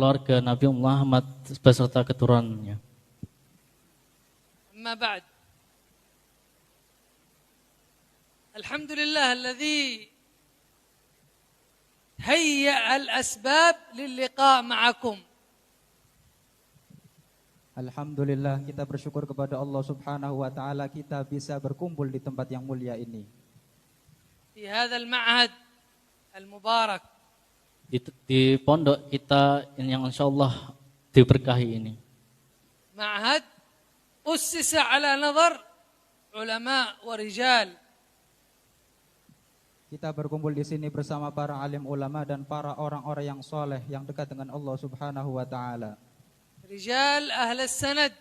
keluarga Nabi Muhammad beserta keturunannya. أما بعد الحمد لله الذي هيأ الأسباب للقاء معكم. Alhamdulillah, kita bersyukur kepada Allah Subhanahu wa taala kita bisa berkumpul di tempat yang mulia ini. في هذا المعهد المبارك. Di pondok kita yang insyaallah diberkahi ini. معهد أسس على نظر علماء ورجال. Kita berkumpul di sini bersama para alim ulama dan para orang-orang yang soleh yang dekat dengan Allah Subhanahu wa taala. رجال أهل السند.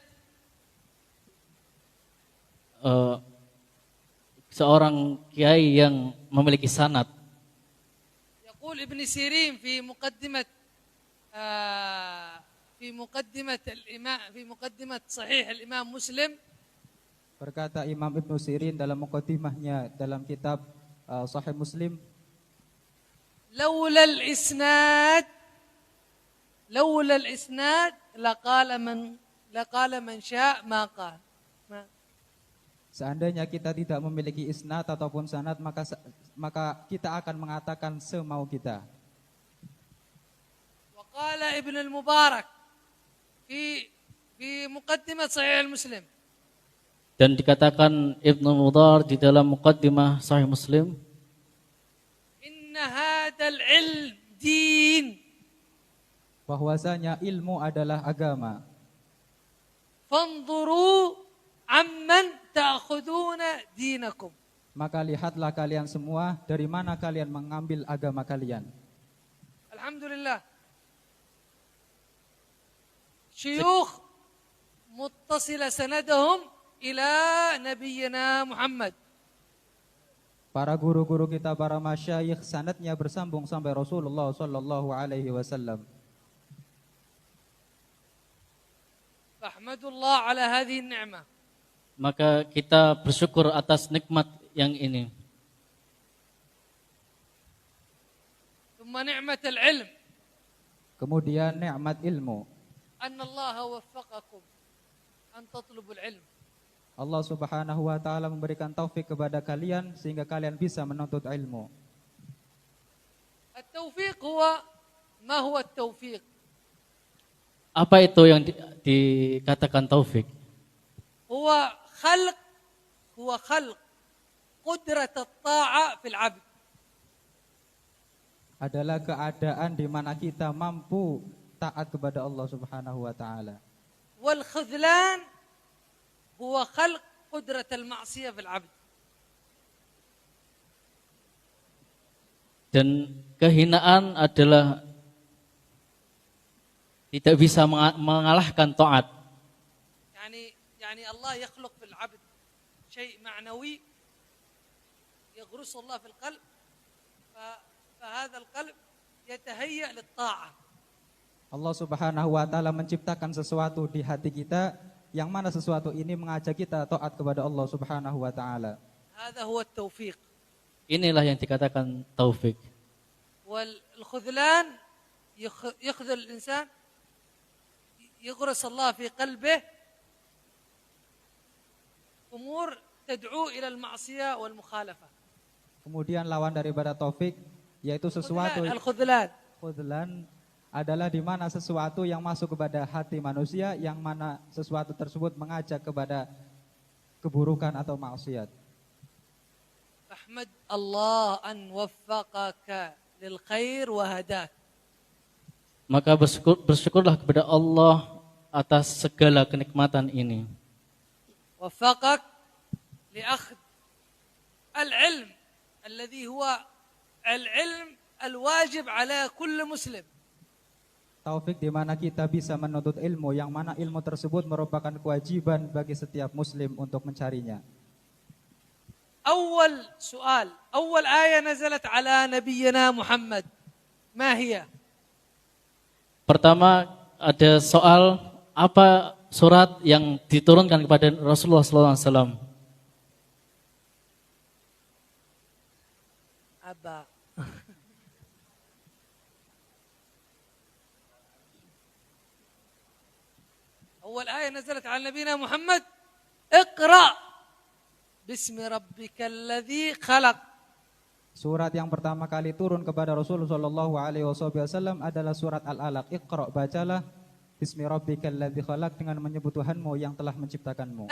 Seorang kiai yang memiliki sanad. يقول ابن سيرين في مقدمة صحيح الإمام مسلم. Berkata Imam Ibnu Sirin dalam muqaddimahnya dalam kitab Sahih Muslim, لولا الإسناد لقال من شاء ما قال. seandainya kita tidak memiliki isnad ataupun sanad maka kita akan mengatakan semau kita. وقال ابن المبارك في مقدمة صحيح المسلم. Dan dikatakan Ibnu Mudhar di dalam muqaddimah Sahih Muslim, إن هذا العلم دين. Bahwasanya ilmu adalah agama. فانظروا عمن تأخذون دينكم. Maka lihatlah kalian semua dari mana kalian mengambil agama kalian. Alhamdulillah. شيوخ متصلة سندهم إلى نبينا محمد. Para guru-guru kita, para masyayikh, sanadnya bersambung sampai Rasulullah sallallahu alaihi wasallam. فاحمدوا الله على هذه النعمة. maka kita bersyukur atas nikmat yang ini. ثم نعمة العلم. Kemudian nikmat ilmu. أن الله وفقكم أن تطلبوا العلم. Allah Subhanahu wa taala memberikan taufik kepada kalian sehingga kalian bisa menuntut ilmu. التوفيق هو ما هو التوفيق؟ Apa itu yang dikatakan taufik? هو خلق قدرة الطاعة في العبد. Adalah keadaan di mana kita mampu taat kepada Allah Subhanahu wa taala. والخذلان هو خلق قدرة المعصية في العبد. Dan kehinaan adalah tidak bisa mengalahkan taat. يعني الله يخلق في العبد شيء معنوي يغرس الله في القلب فهذا القلب يتهيأ للطاعة. Allah Subhanahu wa taala menciptakan sesuatu di hati kita yang mana sesuatu ini mengajak kita taat kepada Allah Subhanahu wa taala. هذا هو التوفيق. Inilah yang dikatakan taufik. والخذلان يخذل الإنسان يغرس الله في قلبه أمور تدعو إلى المعصية والمخالفة. Kemudian lawan daripada taufik yaitu sesuatu الخذلان. Khudlan adalah di mana sesuatu yang masuk kepada hati manusia yang mana sesuatu tersebut mengajak kepada keburukan atau maksiat. أحمد الله أن وفقك للخير وهداك. Maka bersyukurlah kepada Allah atas segala kenikmatan ini. وفقك لأخذ العلم الذي هو العلم الواجب على كل مسلم. Taufik di mana kita bisa menuntut ilmu yang mana ilmu tersebut merupakan kewajiban bagi setiap muslim untuk mencarinya. أول سؤال، أول آية نزلت على نبينا محمد ما هي؟ Pertama ada soal, apa surat yang diturunkan kepada Rasulullah SAW? أبا أول آية نزلت على نبينا محمد اقرأ باسم ربك الذي خلق. Surat yang pertama kali turun kepada Rasulullah Shallallahu Alaihi Wasallam adalah surat Al-Alaq. Iqra, bacalah bismi rabbikal ladzi khalaq, dengan menyebut Tuhanmu yang telah menciptakanmu.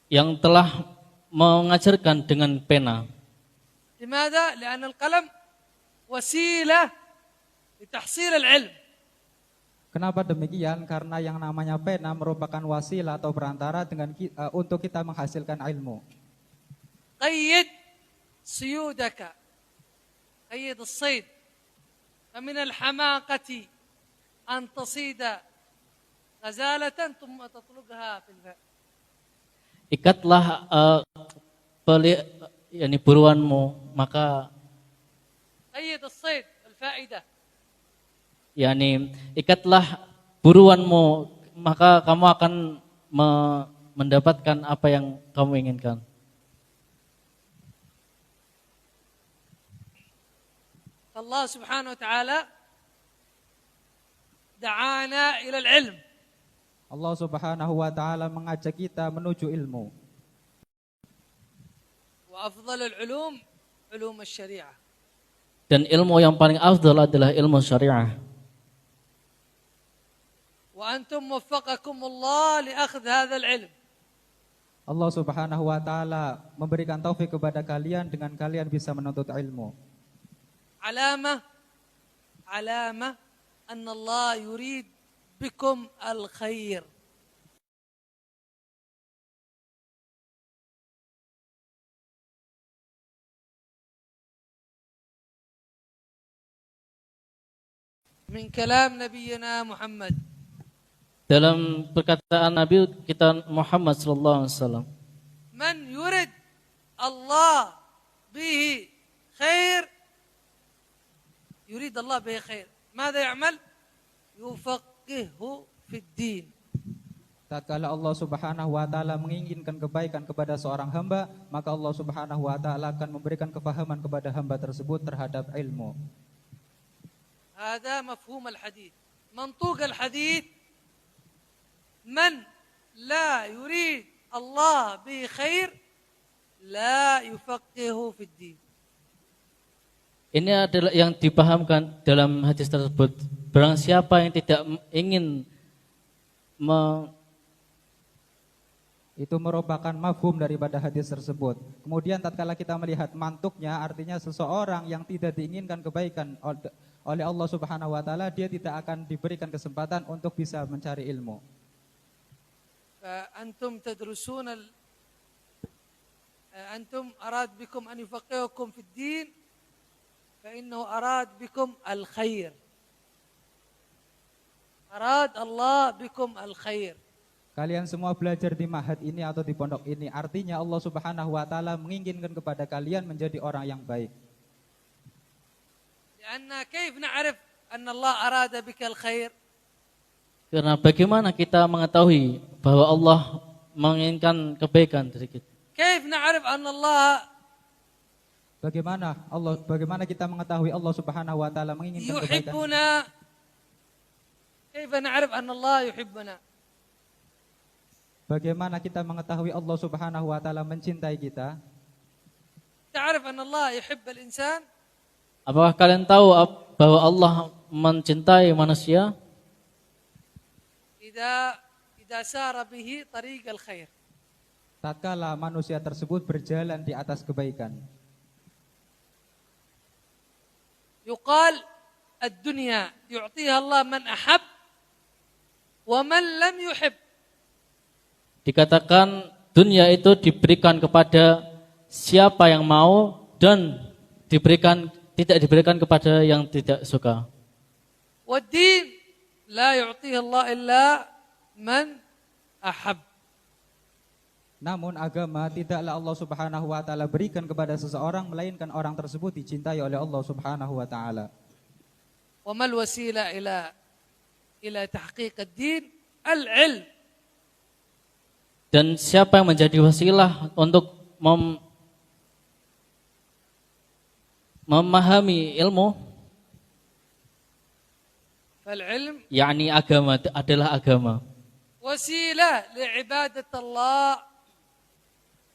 Yang telah mengajarkan dengan pena. لماذا؟ لأن القلم وسيلة لتحصيل العلم. Kenapa demikian? Karena yang namanya pena merupakan wasilah atau perantara untuk kita menghasilkan ilmu. قيد صيودك، قيد الصيد، فمن الحماقة أن تصيد غزالة ثم تطلقها في الماء. Ikatlah buruanmu, maka قيد الصيد الفائدة. ikatlah buruanmu, maka kamu akan mendapatkan apa yang kamu inginkan. Allah Subhanahu wa taala da'ana ila al-ilm. Allah Subhanahu wa taala mengajak kita menuju ilmu. Wa afdhalul ulum ulum asy-syari'ah. Dan ilmu yang paling afdal adalah ilmu syariah. Wa antum waffaqakum Allah li akhdh hadzal ilm. Allah Subhanahu wa taala memberikan taufik kepada kalian dengan kalian bisa menuntut ilmu. Alamah anna Allah yurid bikum al-khair. Min kalam nabiyina Muhammad. Dalam perkataan Nabi kita Muhammad sallallahu alaihi wasallam, Man yurid Allah bihi khair, yurid Allah bihi khair. Mada ya'mal? Yufaqihu fid din. Tatkala Allah Subhanahu wa taala menginginkan kebaikan kepada seorang hamba, maka Allah Subhanahu wa taala akan memberikan kefahaman kepada hamba tersebut terhadap ilmu. هذا مفهوم الحديث. منطوق الحديث من لا يريد الله به خير لا يفقهه في الدين. ini adalah yang dipahamkan dalam hadis tersebut. Barang siapa yang tidak ingin Itu merupakan mafhum daripada hadis tersebut. Kemudian tatkala kita melihat mantuknya, artinya seseorang yang tidak diinginkan kebaikan oleh Allah Subhanahu wa taala, dia tidak akan diberikan kesempatan untuk bisa mencari ilmu. فأنتم تدرسون أنتم أراد بكم أن يفقهكم في الدين فإنه أراد بكم الخير. أراد الله بكم الخير. Kalian semua belajar di ma'had ini atau di pondok ini, artinya Allah Subhanahu wa taala menginginkan kepada kalian menjadi orang yang baik. لأن كيف نعرف أن الله أراد بك الخير؟ Karena bagaimana kita mengetahui bahwa Allah menginginkan kebaikan dari kita? كيف نعرف أن الله Bagaimana kita mengetahui Allah Subhanahu wa taala menginginkan kebaikan? يحبنا؟ كيف نعرف أن الله يحبنا؟ Bagaimana kita mengetahui Allah Subhanahu wa taala mencintai kita? تعرف أن الله يحب الإنسان؟ Apakah kalian tahu bahwa Allah mencintai manusia? إذا سار به طريق الخير. Tatkala manusia tersebut berjalan di atas kebaikan. يقال الدنيا يعطيها الله من أحب ومن لم يحب. Dikatakan dunia itu diberikan kepada siapa yang mau dan tidak diberikan kepada yang tidak suka. والدين لا يعطيه الله إلا من أحب. Namun agama tidaklah Allah Subhanahu wa taala berikan kepada seseorang melainkan orang tersebut dicintai oleh Allah Subhanahu wa taala. وما الوسيلة إلى تحقيق الدين؟ العلم. Dan siapa yang menjadi wasilah untuk memahami ilmu? فالعلم yakni agama adalah agama. وسيلة لعبادة الله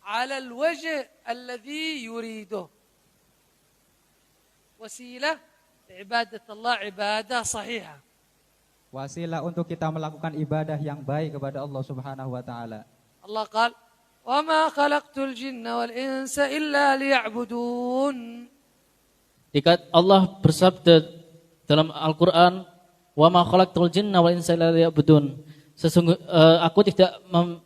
على الوجه الذي يريده. وسيلة لعبادة الله عبادة صحيحة. Wasilah untuk kita melakukan ibadah yang baik kepada Allah Subhanahu wa taala. Allah قال وما خلقت الجن والإنس إلا ليعبدون. Jika Allah bersabda dalam Al-Quran, wa ma khalaqtul jinna wal insa illa liya'budun. Aku tidak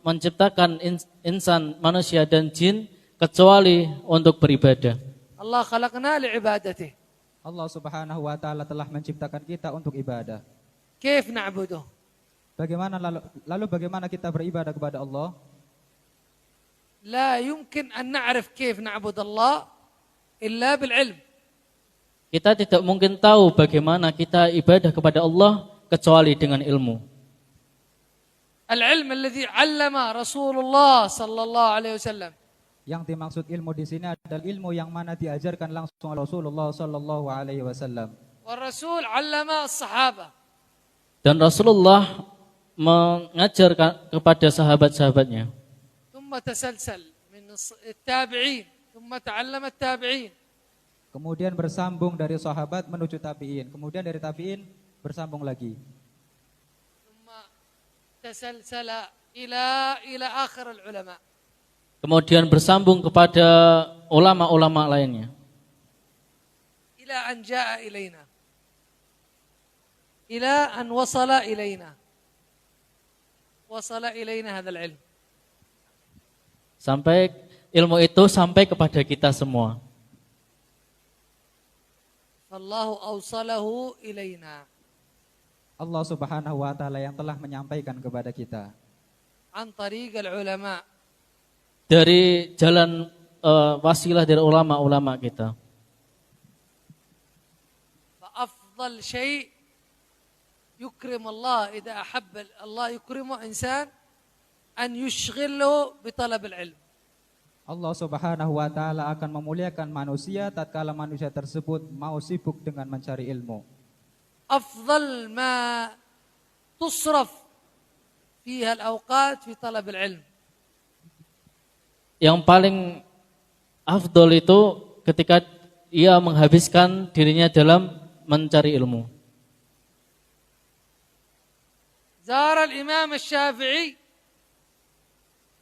menciptakan insan, manusia dan jin kecuali untuk beribadah. Allah khalaqna li'ibadatihi. Allah Subhanahu wa taala telah menciptakan kita untuk ibadah. كيف نعبده؟ Bagaimana lalu bagaimana kita beribadah kepada Allah? لا يمكن أن نعرف كيف نعبد الله إلا بالعلم. Kita tidak mungkin tahu bagaimana kita ibadah kepada Allah kecuali dengan ilmu. العلم الذي علم رسول الله صلى الله عليه وسلم. Yang dimaksud ilmu di sini adalah ilmu yang mana diajarkan langsung oleh Rasulullah sallallahu alaihi wasallam. والرسول علم الصحابة. Dan Rasulullah mengajar kepada sahabat-sahabatnya. ثم تسلسل من التابعين ثم تعلم التابعين. Kemudian bersambung dari sahabat menuju tabi'in. Kemudian dari tabi'in bersambung lagi. ثم تسلسل إلى آخر العلماء. Kemudian bersambung kepada ulama-ulama lainnya. إلى أن جاء إلينا. إلى أن وصل إلينا. وصل إلينا هذا العلم. Sampai ilmu itu sampai kepada kita semua. فالله أوصله إلينا. Allah Subhanahu wa taala yang telah menyampaikan kepada kita عن طريق العلماء. Dari jalan wasilah dari ulama-ulama kita. فأفضل شيء يكرم الله إذا أحب الله يكرمه إنسان أن يشغله بطلب العلم. Allah Subhanahu wa taala akan memuliakan manusia tatkala manusia tersebut mau sibuk dengan mencari ilmu. أفضل ما تصرف فيها الأوقات في طلب العلم. Yang paling afdol itu ketika ia menghabiskan dirinya dalam mencari ilmu. زار الإمام الشافعي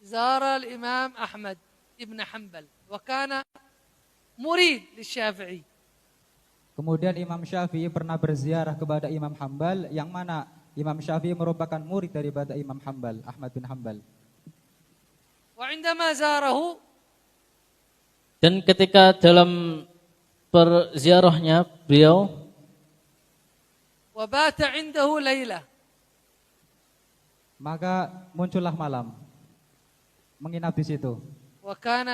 زار الإمام أحمد ابن حنبل وكان مريد للشافعي. Kemudian Imam Syafi'i pernah berziarah kepada Imam Hambal yang mana Imam Syafi'i merupakan murid daripada Imam Hambal, Ahmad bin Hambal. وعندما زاره Dan ketika dalam perziarahnya beliau وبات عنده ليلة. Maka muncullah malam menginap di situ. وكان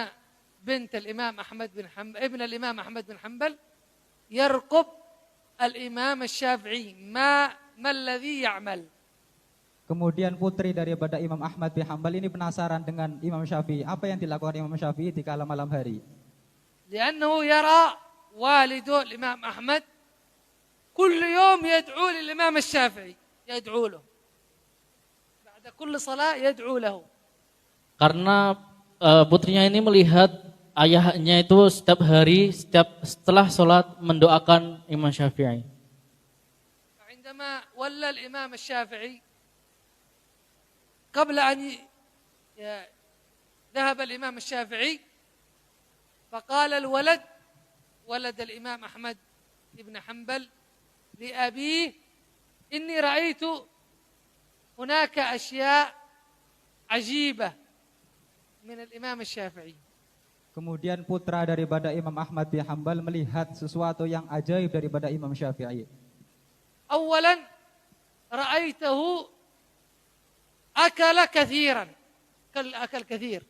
بنت الإمام أحمد بن حنبل ابن الإمام أحمد بن حنبل يرقب الإمام الشافعي ما الذي يعمل. Kemudian putri daripada Imam Ahmad bin Hambal ini penasaran dengan Imam Syafi'i. Apa yang dilakukan Imam Syafi'i di kala malam hari? لأنه يرى والده الإمام أحمد كل يوم يدعو للإمام الشافعي يدعو له بعد كل صلاة يدعو له. karena putrinya ini melihat ayahnya itu setiap hari setelah sholat mendoakan Imam Syafi'i. عندما ولى الإمام الشافعي قبل أن ذهب الإمام الشافعي فقال الولد ولد الإمام أحمد بن حنبل لأبيه إني رأيت هناك أشياء عجيبة من الإمام الشافعي. Kemudian putra daripada Imam Ahmad bin Hambal melihat sesuatu yang ajaib daripada Imam Syafi'i. أولا رأيته أكل كثيرا، أكل كثير.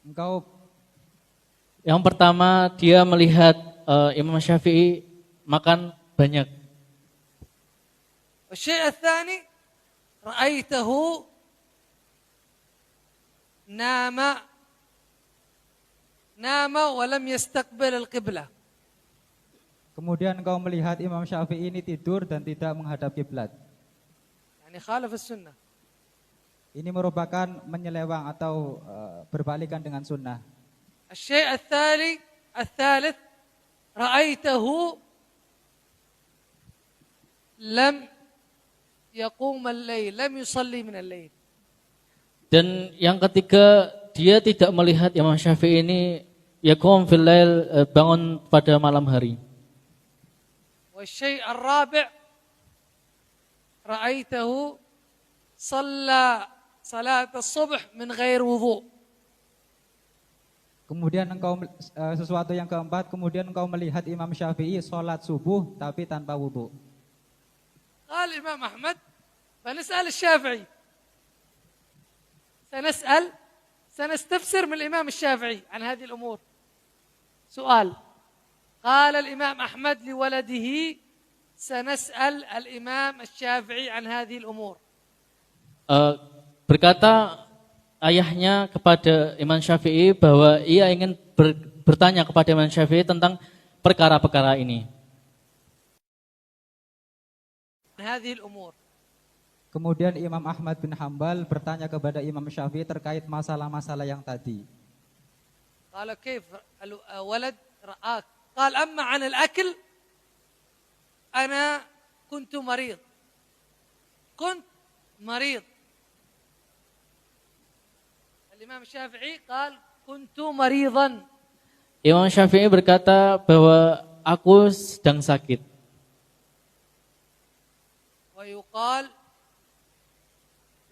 Engkau Yang pertama dia melihat Imam Syafi'i makan banyak. والشيء الثاني رأيته نام ولم يستقبل القبلة. Kemudian engkau melihat Imam Syafi'i ini tidur dan tidak menghadap kiblat. يعني خالف السنة. Ini merupakan menyelewang atau berbalikan dengan sunnah. الشيء الثالث رأيته لم يقوم الليل، لم يصلي من الليل. Dan yang ketiga, dia tidak melihat Imam Syafi'i ini yaqum fil lail, bangun pada malam hari. والشيء الرابع رأيته صلى صلاة الصبح من غير وضوء. Kemudian sesuatu yang keempat, kemudian engkau melihat Imam Syafi'i sholat subuh tapi tanpa wudu. قال الإمام أحمد فنسأل الشافعي، سنستفسر من الإمام الشافعي عن هذه الأمور. سؤال، قال الإمام أحمد لولده سنسأل الإمام الشافعي عن هذه الأمور. Berkata ayahnya kepada Imam Syafi'i bahwa ia ingin bertanya kepada Imam Syafi'i tentang perkara-perkara ini. هذه الأمور. Kemudian Imam Ahmad bin Hambal bertanya kepada Imam Syafi'i terkait masalah-masalah yang tadi. قال كيف الولد رآك؟ قال أما عن الأكل أنا كنت مريض. الإمام الشافعي قال كنت مريضا. Imam Syafi'i berkata bahwa aku sedang sakit.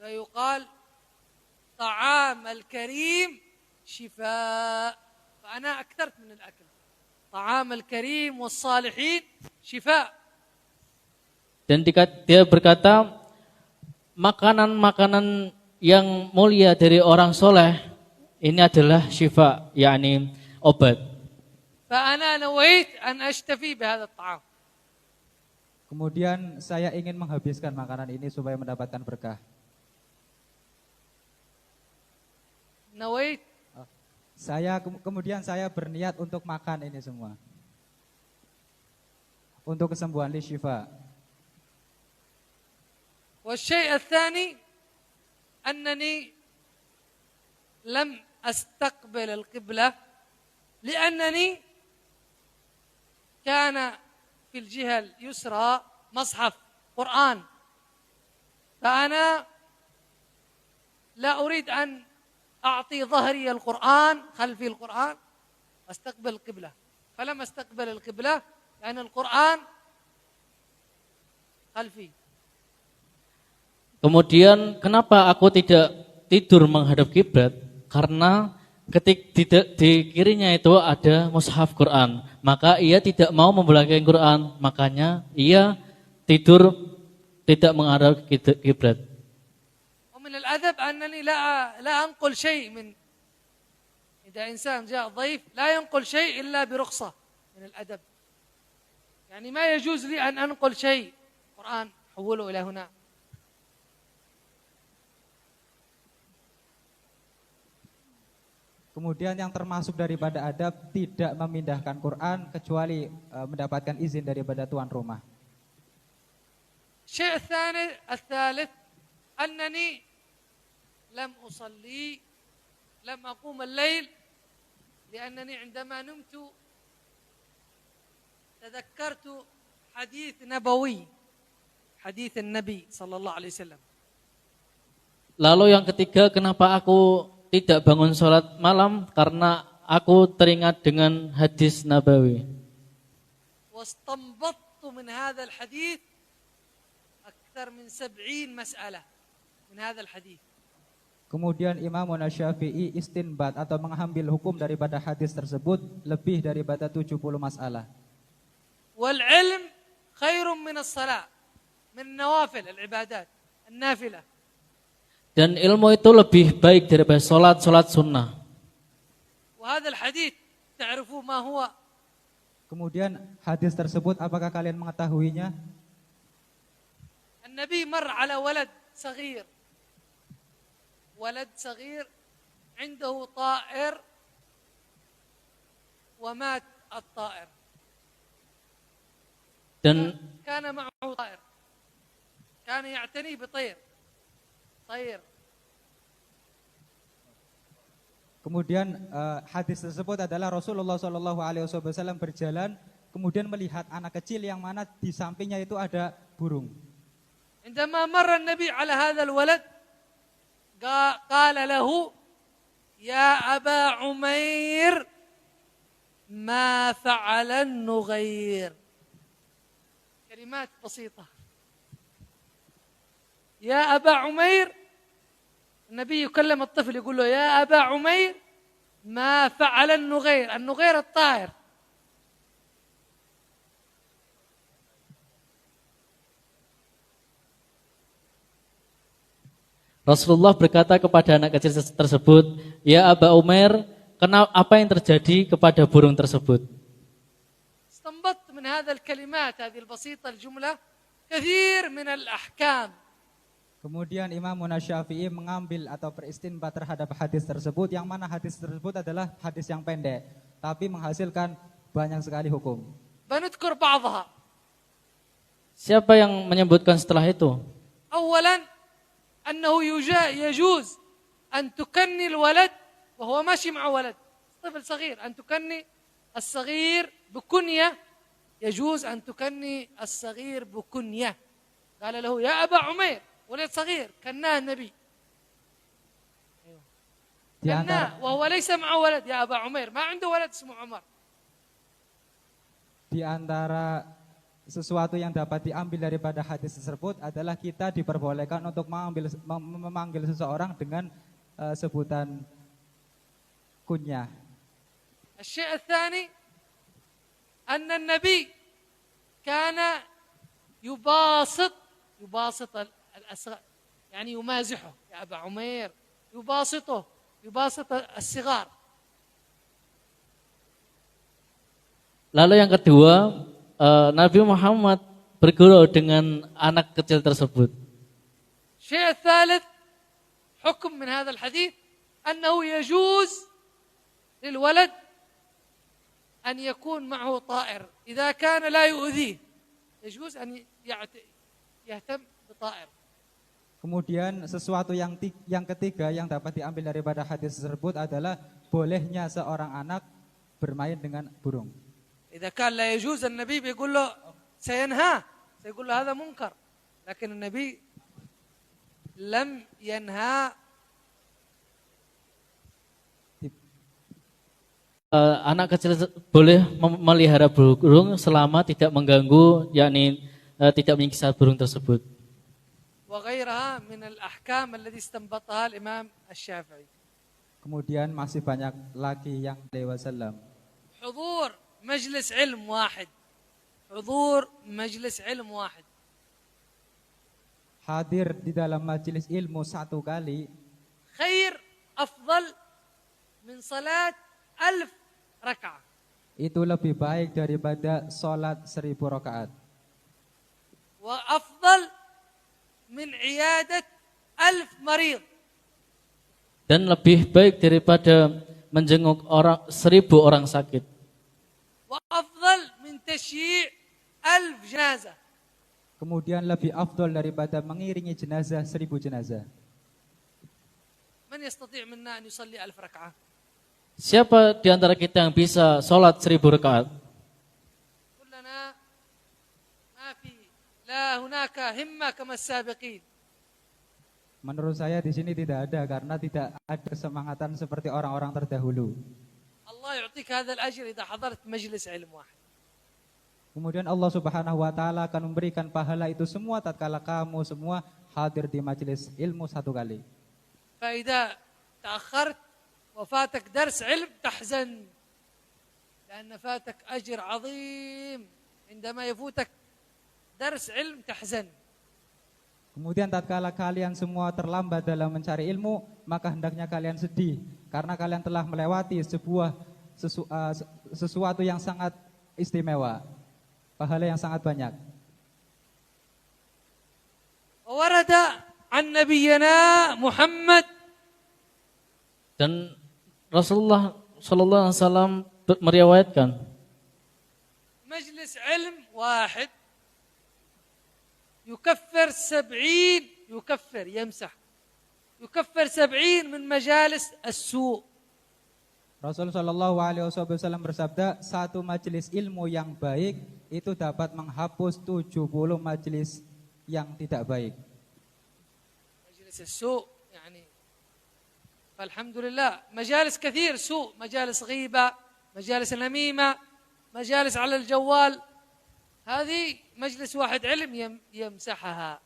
ويقال طعام الكريم شفاء، فأنا أكثرت من الأكل. طعام الكريم والصالحين شفاء. Dan dia berkata makanan-makanan yang mulia dari orang soleh ini adalah syifa, yakni obat. فأنا نويت أن أشتفي بهذا الطعام. Kemudian saya ingin menghabiskan makanan ini supaya mendapatkan berkah. نويت. Kemudian saya berniat untuk makan ini semua. Untuk kesembuhan li syifa. والشيء الثاني أنني لم أستقبل القبلة لأنني كان في الجهة اليسرى مصحف قرآن، فأنا لا أريد أن أعطي ظهري القرآن، خلفي القرآن، أستقبل القبلة، فلم أستقبل القبلة لأن القرآن خلفي. Kemudian kenapa aku tidak tidur menghadap kiblat? Karena di kirinya itu ada mushaf Quran, maka ia tidak mau membelakangi Quran, makanya ia tidur tidak menghadap kiblat. ومن الأدب أنني لا أنقل شيء من، إذا إنسان جاء ضيف لا ينقل شيء إلا برخصة من الأدب، يعني ما يجوز لي أن أنقل شيء قرآن حوله إلى هنا. Kemudian yang termasuk daripada adab tidak memindahkan Quran kecuali mendapatkan izin daripada tuan rumah. الشيء الثالث أنني لم أصلي، لم أقوم الليل لأنني عندما نمت تذكرت حديث نبوي، حديث النبي صلى الله عليه وسلم. Lalu yang ketiga, kenapa aku tidak bangun sholat malam? Karena aku teringat dengan hadis Nabawi. واستنبطت من هذا الحديث أكثر من 70 مسألة من هذا الحديث. Kemudian Imam Syafi'i istinbat atau mengambil hukum daripada hadis tersebut lebih daripada 70 masalah. والعلم خير من الصلاة، من النوافل العبادات. النافلة. Dan ilmu itu lebih baik daripada solat sunnah. وهذا الحديث تعرفوا ما هو؟ Kemudian hadis tersebut apakah kalian mengetahuinya? النبي مر على ولد صغير عنده طائر ومات الطائر. Dan كان معه طائر، كان يعتني بطير. Kemudian hadis tersebut adalah Rasulullah Shallallahu Alaihi Wasallam berjalan, kemudian melihat anak kecil yang mana di sampingnya itu ada burung. عندما مر النبي على هذا الولد قال له يا أبا عمير ما فعل النغير. كلمات بسيطة. يا أبا عمير، النبي يكلم الطفل يقول له يا أبا عمير ما فعل النغير. النغير الطائر. Rasulullah berkata kepada anak kecil tersebut, "Ya Aba Umair, apa yang terjadi kepada burung tersebut?" استنبطت من هذا الكلمات هذه البسيطة الجملة كثير من الأحكام. Kemudian Imam Syafi'i mengambil atau beristinbat terhadap hadis tersebut, yang mana hadis tersebut adalah hadis yang pendek, tapi menghasilkan banyak sekali hukum. بنذكر بعضها. Siapa yang menyebutkan setelah itu? أولا أنه يجوز أن تكني الولد وهو ماشي مع ولد طفل صغير، أن تكني الصغير بكنية. يجوز أن تكني الصغير بكنية. قال له يا أبا عمير، ولد صغير كناه النبي، كناه وهو ليس معه ولد. يا أبا عمير، ما عنده ولد اسمه عمر. Di antara sesuatu yang dapat diambil daripada hadis tersebut adalah kita diperbolehkan untuk memanggil seseorang dengan sebutan kunyah. الشيء الثاني أن النبي كان يباسط الأصغر، يعني يمازحه يا أبا عمير، يباسط الصغار. Lalu yang kedua, Nabi Muhammad bergurau dengan anak kecil tersebut. الشيء الثالث حكم من هذا الحديث أنه يجوز للولد أن يكون معه طائر إذا كان لا يؤذيه. يجوز أن يهتم بطائر. Kemudian sesuatu yang ketiga yang dapat diambil daripada hadis tersebut adalah bolehnya seorang anak bermain dengan burung. إذا كان لا يجوز النبي بيقول له سينهاه، سيقول له هذا منكر، لكن النبي لم ينهى. Anak kecil boleh memelihara burung selama tidak mengganggu, yakni tidak menyiksa burung tersebut. وغيرها من الأحكام التي استنبطها الإمام الشافعي. Kemudian masih banyak lagi yang Wasallam. حضور مجلس علم واحد. Hadir di dalam majelis ilmu satu kali خير أفضل من صلاة 1000 ركعة. itu lebih baik daripada sholat 1000 rakaat. وأفضل من عيادة 1000 مريض. Dan lebih baik daripada menjenguk 1000 orang sakit. وأفضل من تشييع 1000 جنازة. Kemudian lebih afdol daripada mengiringi jenazah 1000 jenazah. من يستطيع منا أن يصلي 1000 ركعة؟ Siapa di antara kita yang bisa sholat 1000 rakaat? كلنا ما في لا هناك همة كما السابقين. Menurut saya di sini tidak ada, karena tidak ada kesemangatan seperti orang-orang terdahulu. الله يعطيك هذا الأجر إذا حضرت مجلس علم واحد. Kemudian Allah Subhanahu wa taala akan memberikan pahala itu semua tatkala kamu semua hadir di majelis ilmu satu kali. فإذا تأخرت وفاتك درس علم تحزن لأن فاتك أجر عظيم. عندما يفوتك درس علم تحزن. Kemudian tatkala kalian semua terlambat dalam mencari ilmu, maka hendaknya kalian sedih karena kalian telah melewati sesuatu yang sangat istimewa, pahala yang sangat banyak. وورد عن نبينا محمد Dan Rasulullah sallallahu alaihi wasallam meriwayatkan مجلس علم واحد يكفر 70 يكفر 70 من مجالس السوء. Rasulullah Shallallahu Alaihi Wasallam bersabda, satu majelis ilmu yang baik itu dapat menghapus 70 majelis yang tidak baik. مجلس السوء يعني فالحمد لله مجالس كثير سوء، مجالس غيبة، مجالس نميمة، مجالس على الجوال، هذه مجلس واحد علم يمسحها.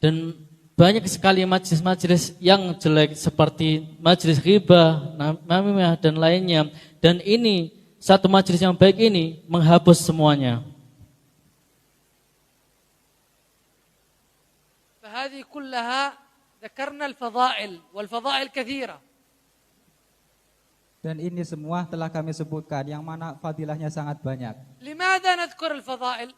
dan banyak sekali majelis-majelis yang jelek seperti majelis ghibah, namimah dan lainnya, dan ini satu majelis yang baik ini menghapus semuanya. فهذه كلها ذكرنا الفضائل والفضائل كثيرة. Dan ini semua telah kami sebutkan yang mana fadilahnya sangat banyak. لماذا نذكر الفضائل؟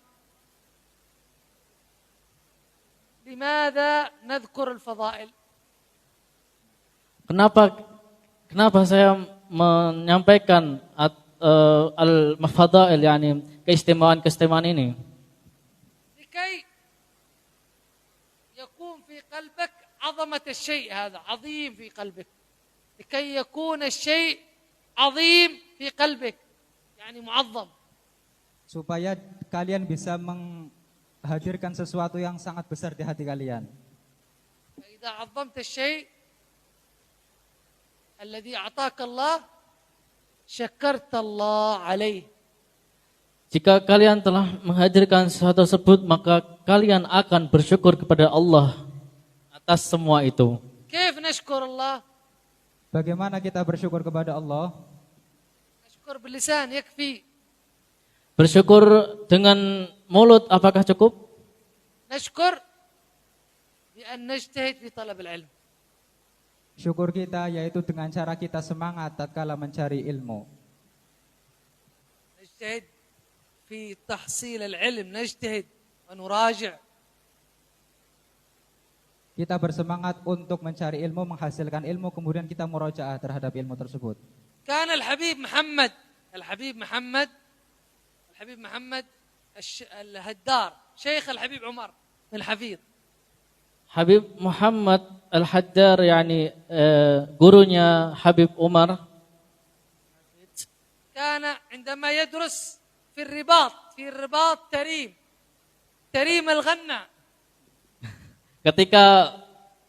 لماذا نذكر الفضائل؟ Kenapa saya menyampaikan al-fadail, yani keistimewaan ini? لكي يكون في قلبك عظمة الشيء هذا عظيم في قلبك، لكي يكون الشيء عظيم في قلبك يعني معظم. Supaya kalian bisa menghadirkan sesuatu yang sangat besar di hati kalian. فإذا عظمت الشيء الذي أعطاك الله شكرت الله عليه. Jika kalian telah menghadirkan sesuatu tersebut, maka kalian akan bersyukur kepada Allah atas semua itu. كيف نشكر الله؟ Bagaimana kita bersyukur kepada Allah? نشكر باللسان يكفي. Bersyukur dengan mulut apakah cukup? نشكر بأن نجتهد في طلب العلم. Syukur kita yaitu dengan cara kita semangat tatkala mencari ilmu. نجتهد في تحصيل العلم، نجتهد ونراجع. Kita bersemangat untuk mencari ilmu, menghasilkan ilmu, kemudian kita murojaah terhadap ilmu tersebut. كان الحبيب محمد الهدار شيخ الحبيب عمر بن حفيظ. Habib Muhammad Al-Haddar, yani gurunya Habib Umar, كان عندما يدرس في الرباط تريم الغنى. ketika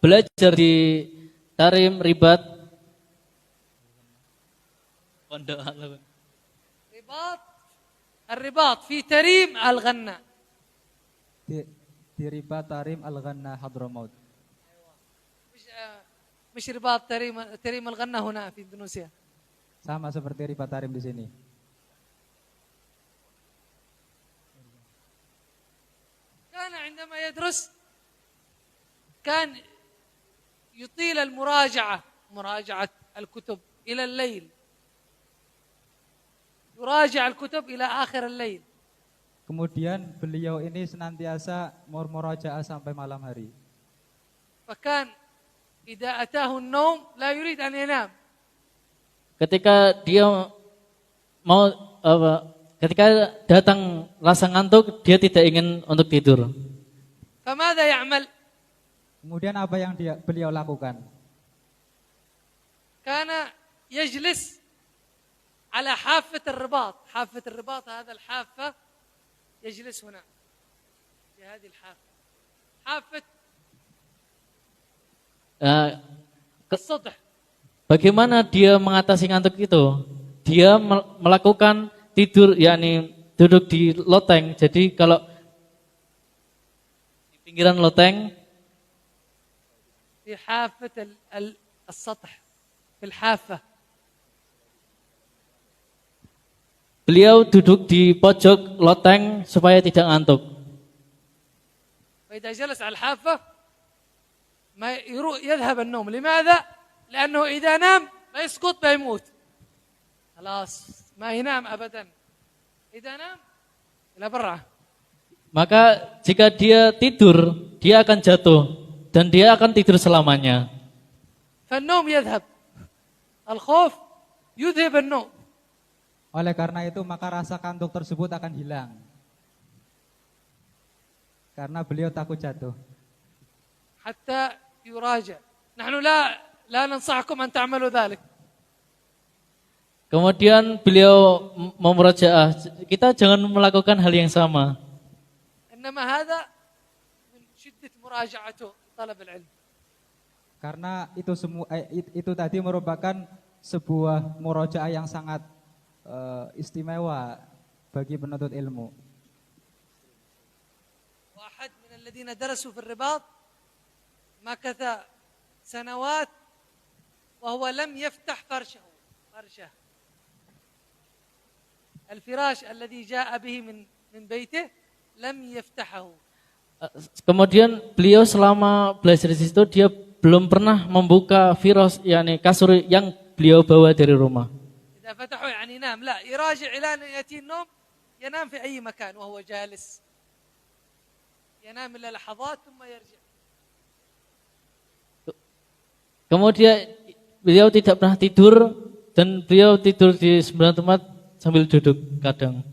belajar di Tarim Ribat, الرباط في تريم الغنى. Di Ribat Tarim Al-Ghanna Hadramaut. مش رباط تريم الغنى هنا في إندونيسيا. Sama seperti Ribat Tarim di sini. كان عندما يدرس كان يطيل مراجعة الكتب إلى الليل، يراجع الكتب إلى آخر الليل. Kemudian beliau ini senantiasa murojaah sampai malam hari. فكان إذا أتاه النوم لا يريد أن ينام. Ketika datang rasa ngantuk, dia tidak ingin untuk tidur. فماذا يعمل؟ Kemudian apa yang beliau lakukan? كان يجلس على حافة الرباط هذا الحافة، يجلس هنا في هذه حافة السطح. Bagaimana dia mengatasi ngantuk itu? Dia melakukan tidur, yakni duduk di loteng. Jadi kalau di pinggiran loteng, في حافة السطح في الحافة. beliau duduk di pojok loteng supaya tidak ngantuk. فإذا جلس على الحافة ما يذهب النوم. لماذا؟ لأنه إذا نام فيسقط فيموت، خلاص ما ينام أبدا. إذا نام إلى برا. Maka jika dia tidur, dia akan jatuh dan dia akan tidur selamanya. فالنوم يذهب، الخوف يذهب النوم. Oleh karena itu maka rasa kantuk tersebut akan hilang. Karena beliau takut jatuh. حتى يراجع. نحن لا ننصحكم أن تعملوا ذلك. Kemudian beliau memurajaah, kita jangan melakukan hal yang sama. إنما هذا من شدة مراجعته طلب العلم. Karena itu tadi merupakan sebuah murojaah yang sangat istimewa bagi penuntut ilmu. واحد من الذين درسوا في الرباط مكث سنوات وهو لم يفتح فرشه. الفراش الذي جاء به من بيته لم يفتحه. Kemudian beliau selama belajar di situ dia belum pernah membuka firas, yakni kasur yang beliau bawa dari rumah. إذا فتحه يعني ينام، لا يراجع إلى أن يأتي النوم، ينام في أي مكان وهو جالس، ينام إلى لحظات ثم يرجع. Kemudian beliau tidak pernah tidur dan beliau tidur di sembilan tempat sambil duduk kadang.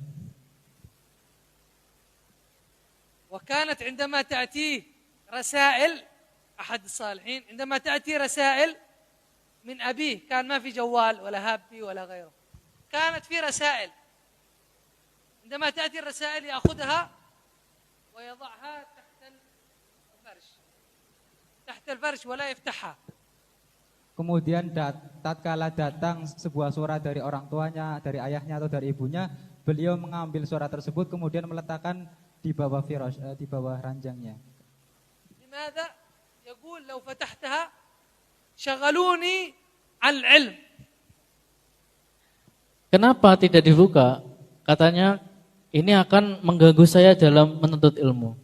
وكانت عندما تأتيه رسائل أحد الصالحين، عندما تأتي رسائل من أبيه، كان ما في جوال ولا هابي ولا غيره، كانت في رسائل، عندما تأتي الرسائل يأخذها ويضعها تحت الفرش ولا يفتحها. Kemudian tatkala datang sebuah surat dari orang tuanya, dari ayahnya atau dari ibunya, beliau mengambil surat tersebut kemudian meletakkan di bawah firash, di bawah ranjangnya. لماذا؟ يقول لو فتحتها شغلوني عن العلم. Kenapa tidak dibuka? Katanya ini akan mengganggu saya dalam menuntut ilmu.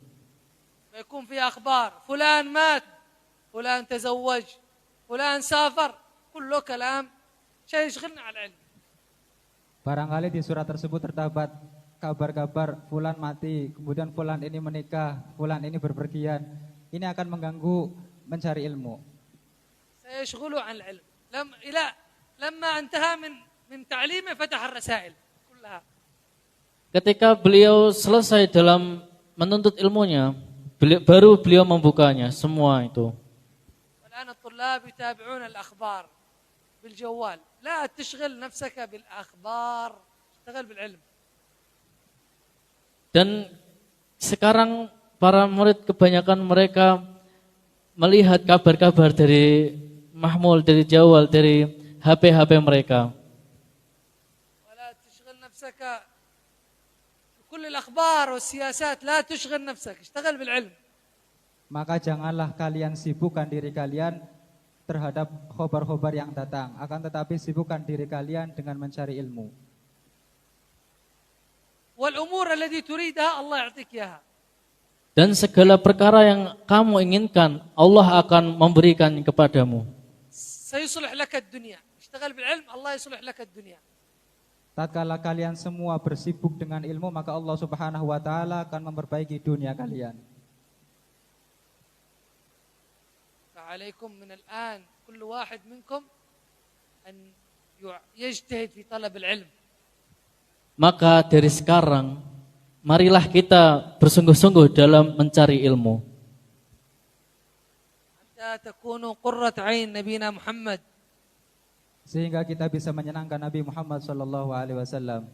فيكون في أخبار فلان مات، فلان تزوج، فلان سافر، كله كلام شيء يشغلنا عن العلم. Barangkali di surat tersebut terdapat kabar-kabar fulan mati, kemudian fulan ini menikah, fulan ini berpergian. Ini akan mengganggu mencari ilmu. سيشغله عن العلم. لما انتهى من تعليمه فتح الرسائل كلها. Ketika beliau selesai dalam menuntut ilmunya, baru beliau membukanya semua itu. والآن الطلاب يتابعون الأخبار بالجوال. لا تشغل نفسك بالأخبار، اشتغل بالعلم. Dan sekarang para murid kebanyakan mereka melihat kabar-kabar dari mahmul, dari jawal, dari HP-HP mereka. ولا تشغل نفسك بكل الأخبار والسياسات، لا تشغل نفسك، اشتغل بالعلم. Maka janganlah kalian sibukkan diri kalian terhadap khobar-khobar yang datang, akan tetapi sibukkan diri kalian dengan mencari ilmu. والأمور التي تريدها الله يعطيك إياها. Dan segala perkara yang kamu inginkan, Allah akan memberikan kepadamu. سيصلح لك الدنيا، اشتغل بالعلم الله يصلح لك الدنيا. Tatkala kalian semua bersibuk dengan ilmu, maka Allah Subhanahu wa taala akan memperbaiki dunia kalian. فعليكم من الآن كل واحد منكم أن يجتهد في طلب العلم. Maka dari sekarang, marilah kita bersungguh-sungguh dalam mencari ilmu. حتى تكونوا قرة عين نبينا محمد. Sehingga kita bisa menyenangkan Nabi Muhammad sallallahu alaihi wasallam.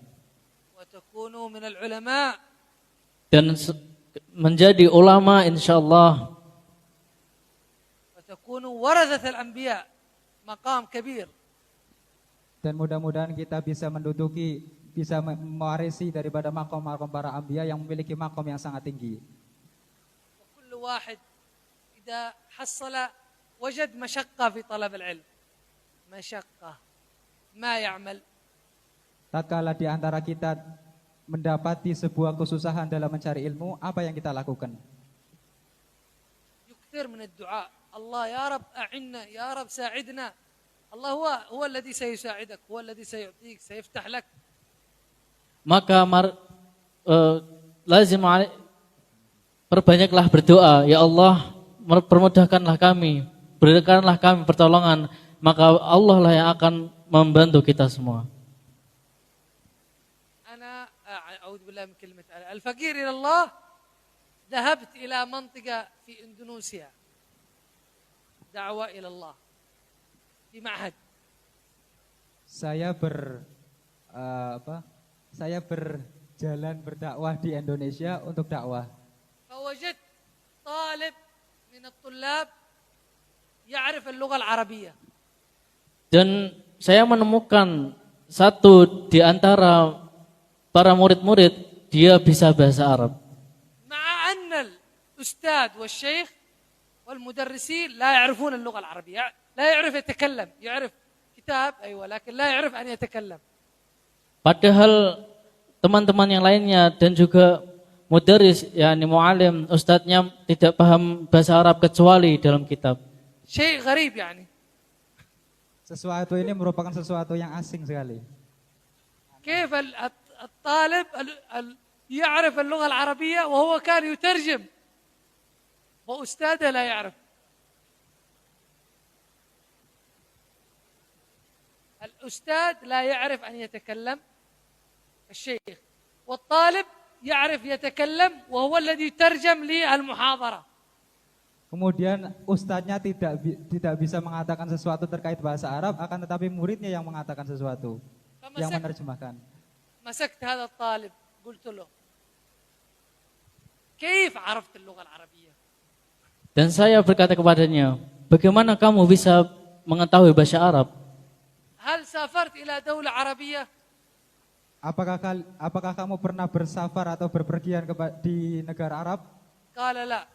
وتكونوا من العلماء. Dan menjadi ulama insyaallah. وتكونوا ورثة الأنبياء. مقام كبير. Dan mudah-mudahan kita bisa mewarisi daripada makom-makom para anbiya yang memiliki makom yang sangat tinggi. وكل واحد إذا حصل وجد مشقة في طلب العلم، مشقة ما يعمل. Tatkala di antara kita mendapati sebuah kesusahan dalam mencari ilmu, apa yang kita lakukan? كثير من الدعاء الله يا رب أعنا يا رب ساعدنا الله هو الذي سيساعدك هو الذي سيعطيك سيفتح لك Maka lazim perbanyaklah berdoa, ya Allah, permudahkanlah kami, berikanlah kami pertolongan, maka Allah lah yang akan membantu kita semua. أنا أعوذ بالله من كلمة الفقير إلى الله ذهبت إلى منطقة في إندونيسيا دعوة إلى الله في معهد Saya berjalan berdakwah di Indonesia untuk dakwah. فوجدت طالب من الطلاب يعرف اللغة العربية. Dan saya menemukan satu di antara para murid-murid, dia bisa bahasa Arab. مع أن الأستاذ والشيخ والمدرسين لا يعرفون اللغة العربية، لا يعرف يتكلم، يعرف كتاب أيوة لكن لا يعرف أن يتكلم. Padahal teman-teman yang lainnya dan juga mudaris, yakni muallim, ustadznya tidak paham bahasa Arab kecuali dalam kitab. شيء غريب يعني. Sesuatu ini merupakan sesuatu yang asing sekali. كيف الطالب يعرف اللغة العربية وهو كان يترجم وأستاذه لا يعرف. الأستاذ لا يعرف أن يتكلم الشيخ والطالب يعرف يتكلم وهو الذي يترجم للمحاضرة. Kemudian ustadznya tidak bisa mengatakan sesuatu terkait bahasa Arab, akan tetapi muridnya yang mengatakan sesuatu, yang menerjemahkan. مسكت هذا الطالب قلت له كيف عرفت اللغة العربية؟ Dan saya berkata kepadanya, bagaimana kamu bisa mengetahui bahasa Arab? هل سافرت إلى دولة عربية؟ Apakah kamu pernah bersafar atau berpergian di negara Arab? قال لا.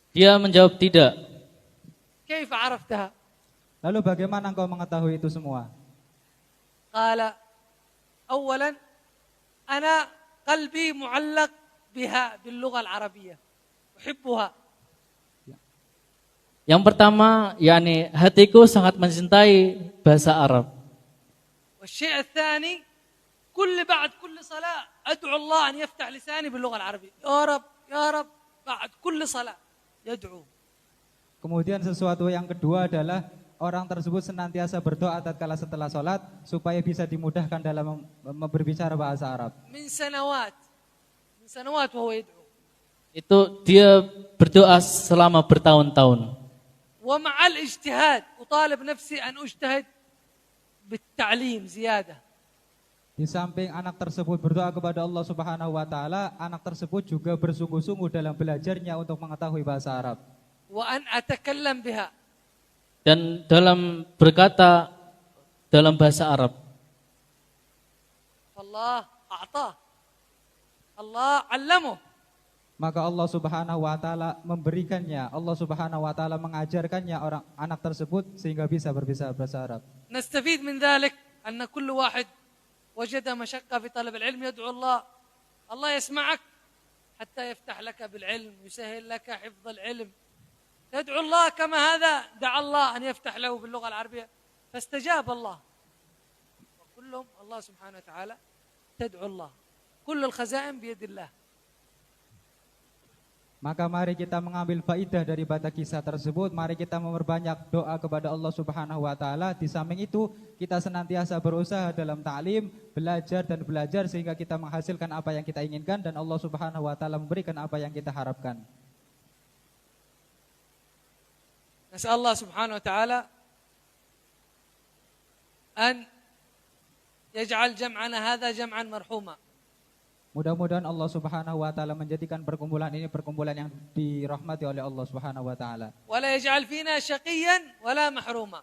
Dia menjawab tidak. كيف عرفتها؟ Lalu bagaimana engkau mengetahui itu semua? قال أولا أنا قلبي معلق بها باللغة العربية أحبها. Yang pertama, yakni hatiku sangat mencintai bahasa Arab. والشيء الثاني بعد كل صلاة أدعو الله أن يفتح لساني باللغة العربية يا رب يا رب بعد كل صلاة يدعو. Kemudian sesuatu yang kedua adalah orang tersebut senantiasa berdoa tatkala setelah sholat supaya bisa dimudahkan dalam berbicara bahasa Arab. من سنوات وهو يدعو. Itu dia berdoa selama bertahun-tahun. ومع الاجتهاد أطالب نفسي أن أجتهد بالتعليم زيادة. Di samping anak tersebut berdoa kepada Allah Subhanahu wa taala, anak tersebut juga bersungguh-sungguh dalam belajarnya untuk mengetahui bahasa Arab. وأن أتكلم بها. Dan dalam berkata dalam bahasa Arab. Allah أعطاه الله علمه. Maka Allah Subhanahu wa taala memberikannya, Allah Subhanahu wa taala mengajarkannya orang anak tersebut sehingga bisa berbicara bahasa Arab. نستفيد من ذلك أن كل واحد وجد مشقة في طلب العلم يدعو الله الله يسمعك حتى يفتح لك بالعلم يسهل لك حفظ العلم. تدعو الله كما هذا دعا الله أن يفتح له باللغة العربية فاستجاب الله. وكلهم الله سبحانه وتعالى تدعو الله كل الخزائن بيد الله. Maka mari kita mengambil faidah dari kisah tersebut. Mari kita memperbanyak doa kepada Allah Subhanahu wa taala. Di samping itu, kita senantiasa berusaha dalam ta'lim, belajar dan belajar sehingga kita menghasilkan apa yang kita inginkan dan Allah Subhanahu wa taala memberikan apa yang kita harapkan. نسأل الله سبحانه وتعالى أن يجعل جمعنا هذا جمعا مرحوما. Mudah-mudahan Allah Subhanahu wa taala menjadikan perkumpulan ini perkumpulan yang dirahmati oleh Allah Subhanahu wa taala. ولا يجعل فينا شقيا ولا محروما.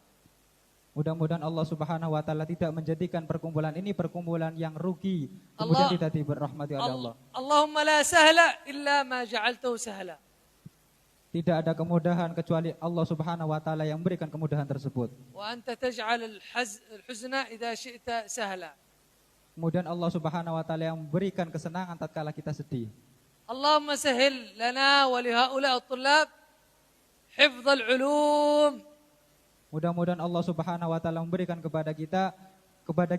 Mudah-mudahan Allah Subhanahu wa taala tidak menjadikan perkumpulan ini perkumpulan yang rugi kemudian tidak dirahmati oleh Allah. Allahumma la sahla illa ma ja'altahu sahla. Tidak ada kemudahan kecuali Allah Subhanahu wa taala yang memberikan kemudahan tersebut. Wa anta taj'al al-huzna idza syi'ta sahla. Kemudian Allah Subhanahu wa taala yang memberikan kesenangan tatkala kita sedih. Allahumma sahhil lana wa li haula at-tullab حفظ العلوم. Mudah-mudahan Allah Subhanahu wa taala memberikan kepada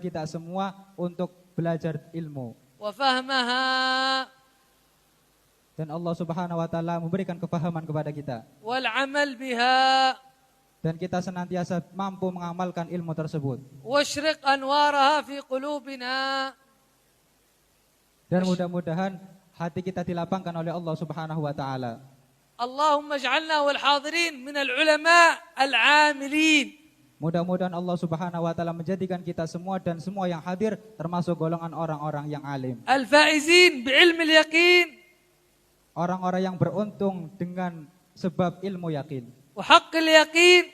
kita semua untuk belajar ilmu. وفهمها. Dan Allah Subhanahu wa taala memberikan kefahaman kepada kita. والعمل بها. Dan kita senantiasa mampu mengamalkan ilmu tersebut. واشرق أنوارها في قلوبنا. Dan mudah-mudahan hati kita dilapangkan oleh Allah Subhanahu wa taala. اللهم اجعلنا والحاضرين من العلماء العاملين. Mudah-mudahan Allah Subhanahu wa taala menjadikan kita semua dan semua yang hadir termasuk golongan orang-orang yang alim. الفائزين بعلم اليقين. Orang-orang yang beruntung dengan sebab ilmu yakin. وحق اليقين.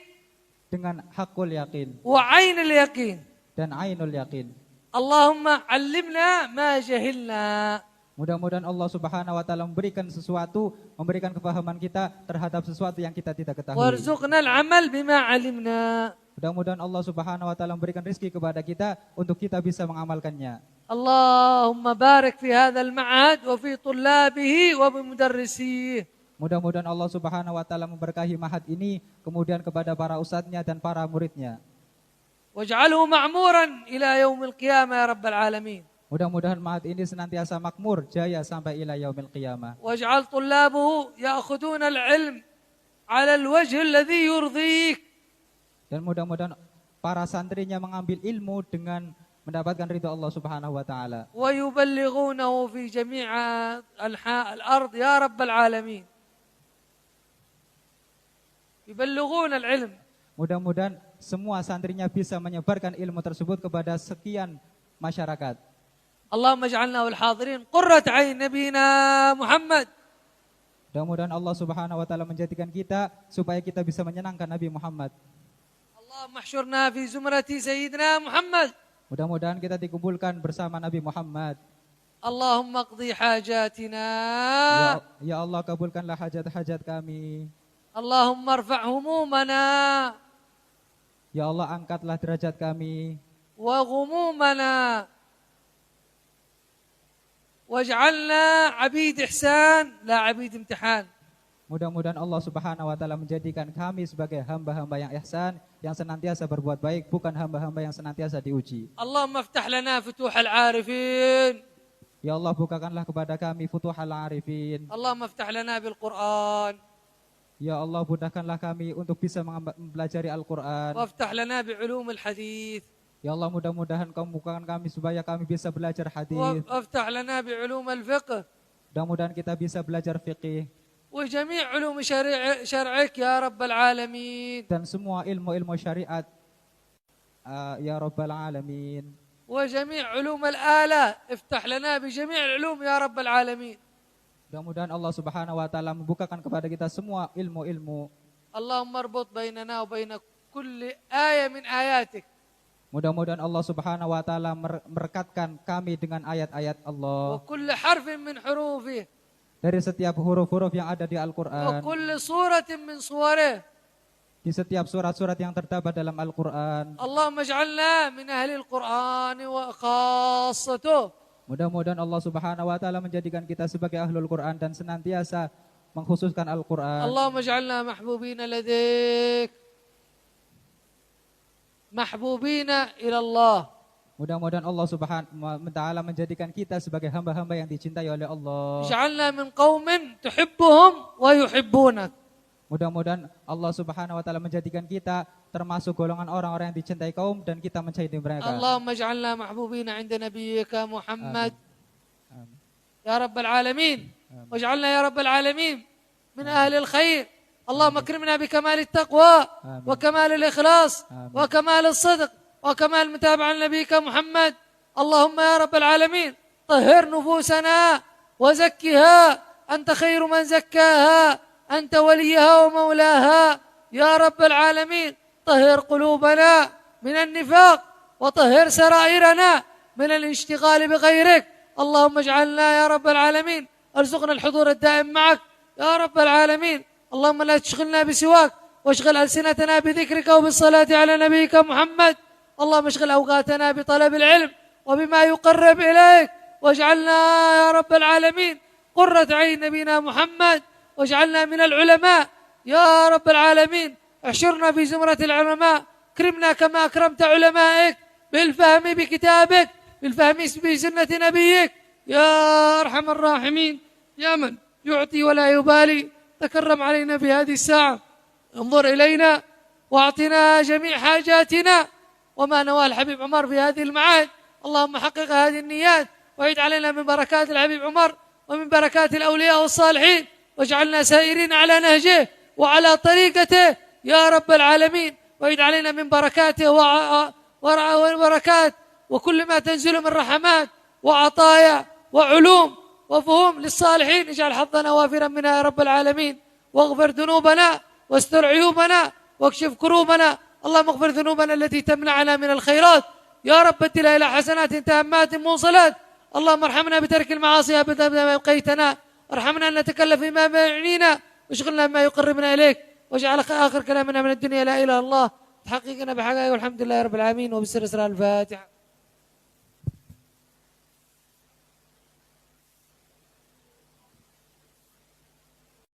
Dengan hakul yakin وعين اليقين. dan ainul yakin. اللهم علمنا ما جهلنا. Mudah-mudahan Allah Subhanahu wa taala memberikan kefahaman kita terhadap sesuatu yang kita tidak ketahui. وارزقنا العمل بما علمنا. Mudah-mudahan Allah Subhanahu wa taala memberikan rezeki kepada kita untuk kita bisa mengamalkannya. اللهم بارك في هذا المعهد وفي طلابه وبمدرسيه. Mudah-mudahan Allah Subhanahu wa taala memberkahi mahad ini, kemudian kepada para ustadznya dan para muridnya. واجعله معمورا إلى يوم القيامة يا رب العالمين. Mudah-mudahan mahad ini senantiasa makmur jaya sampai ila yaumil qiyamah. واجعل طلابه يأخذون العلم على الوجه الذي يرضيك. Dan mudah-mudahan para santrinya mengambil ilmu dengan mendapatkan ridha Allah Subhanahu wa taala. ويبلغونه في جميع أنحاء الأرض يا رب العالمين. يبلغون العلم. Mudah-mudahan semua santrinya bisa menyebarkan ilmu tersebut kepada sekian masyarakat. اللهم اجعلنا والحاضرين قرة عين نبينا محمد. Mudah-mudahan Allah Subhanahu wa taala menjadikan kita supaya kita bisa menyenangkan Nabi Muhammad. اللهم احشرنا في زمرة سيدنا محمد. Mudah-mudahan kita dikumpulkan bersama Nabi Muhammad. اللهم اقضي حاجاتنا. Ya Allah, kabulkanlah hajat-hajat kami. اللهم ارفع همومنا Ya Allah, angkatlah derajat kami. وغمومنا واجعلنا عبيد إحسان لا عبيد امتحان. Mudah-mudahan Allah Subhanahu wa taala menjadikan kami sebagai hamba-hamba yang ihsan, yang senantiasa berbuat baik, bukan hamba-hamba yang senantiasa diuji. اللهم افتح لنا فتوح العارفين. Ya Allah, bukakanlah kepada kami futuhal arifin. اللهم افتح لنا بالقرآن. Ya Allah, mudahkanlah kami untuk bisa mempelajari Al-Quran. وافتح لنا بعلوم الحديث. Ya Allah, mudah-mudahan Kau bukakan kami supaya kami bisa belajar hadis. وافتح لنا بعلوم الفقه. Mudah-mudahan kita bisa belajar fiqih وجميع علوم شرعك يا رب العالمين. dan semua ilmu-ilmu syariat. Ya Rabbal Alamin. وجميع علوم الآلة افتح لنا بجميع العلوم يا رب العالمين. Mudah-mudahan Allah Subhanahu wa taala membukakan kepada kita semua ilmu-ilmu. اللهم اربط بيننا وبين كل آية من آياتك. Mudah-mudahan Allah Subhanahu wa taala merekatkan kami dengan ayat-ayat Allah. وكل حرف من حروفه. Dari setiap huruf-huruf yang ada di Al-Quran. وكل سورة من صوره. Di setiap surat-surat yang terdapat dalam Al-Quran. اللهم اجعلنا من أهل القرآن وخاصته. Mudah-mudahan Allah Subhanahu wa taala menjadikan kita sebagai ahlul Quran dan senantiasa mengkhususkan Al-Quran. اللهم اجعلنا محبوبين لديك محبوبين إلى الله. Mudah-mudahan Allah Subhanahu wa taala menjadikan kita sebagai hamba-hamba yang dicintai oleh Allah. اجعلنا من قوم تحبهم ويحبونك. Mudah-mudahan Allah Subhanahu wa taala menjadikan kita termasuk golongan orang-orang yang dicintai kaum dan kita mencintai mereka. اللهم اجعلنا محبوبين عند نبيك محمد. Amin. يا رب العالمين. واجعلنا يا رب العالمين من أهل الخير. اللهم اكرمنا بكمال التقوى وكمال الإخلاص وكمال الصدق وكمال المتابعة لنبيك محمد. اللهم يا رب العالمين طهر نفوسنا وزكها. أنت خير من زكاها. أنت وليها ومولاها يا رب العالمين. طهر قلوبنا من النفاق وطهر سرائرنا من الاشتغال بغيرك. اللهم اجعلنا يا رب العالمين ارزقنا الحضور الدائم معك يا رب العالمين. اللهم لا تشغلنا بسواك واشغل ألسنتنا بذكرك وبالصلاة على نبيك محمد. اللهم اشغل أوقاتنا بطلب العلم وبما يقرب إليك. واجعلنا يا رب العالمين قرة عين نبينا محمد. واجعلنا من العلماء يا رب العالمين احشرنا في زمرة العلماء، كرمنا كما أكرمت علمائك بالفهم بكتابك، بالفهم بسنة نبيك يا أرحم الراحمين. يا من يعطي ولا يبالي، تكرم علينا في هذه الساعة، انظر إلينا واعطنا جميع حاجاتنا وما نوال الحبيب عمر في هذه المعاد. اللهم حقق هذه النيات، وعيد علينا من بركات الحبيب عمر ومن بركات الأولياء والصالحين، واجعلنا سائرين على نهجه وعلى طريقته يا رب العالمين، وعيد علينا من بركاته وبركات وكل ما تنزل من رحمات وعطايا وعلوم وفهوم للصالحين، اجعل حظنا وافرا منها يا رب العالمين، واغفر ذنوبنا واستر عيوبنا واكشف كروبنا. اللهم اغفر ذنوبنا التي تمنعنا من الخيرات يا رب، بدلها إلى حسنات تامات موصلات. اللهم ارحمنا بترك المعاصي أبدا ما أبقيتنا، ارحمنا أن نتكلف فيما يعنينا، واشغلنا بما يقربنا إليك، واجعل آخر كلامنا من الدنيا لا إله إلا الله، تحققنا بحقائق. والحمد لله رب العالمين، وبسر أسرار الفاتحة.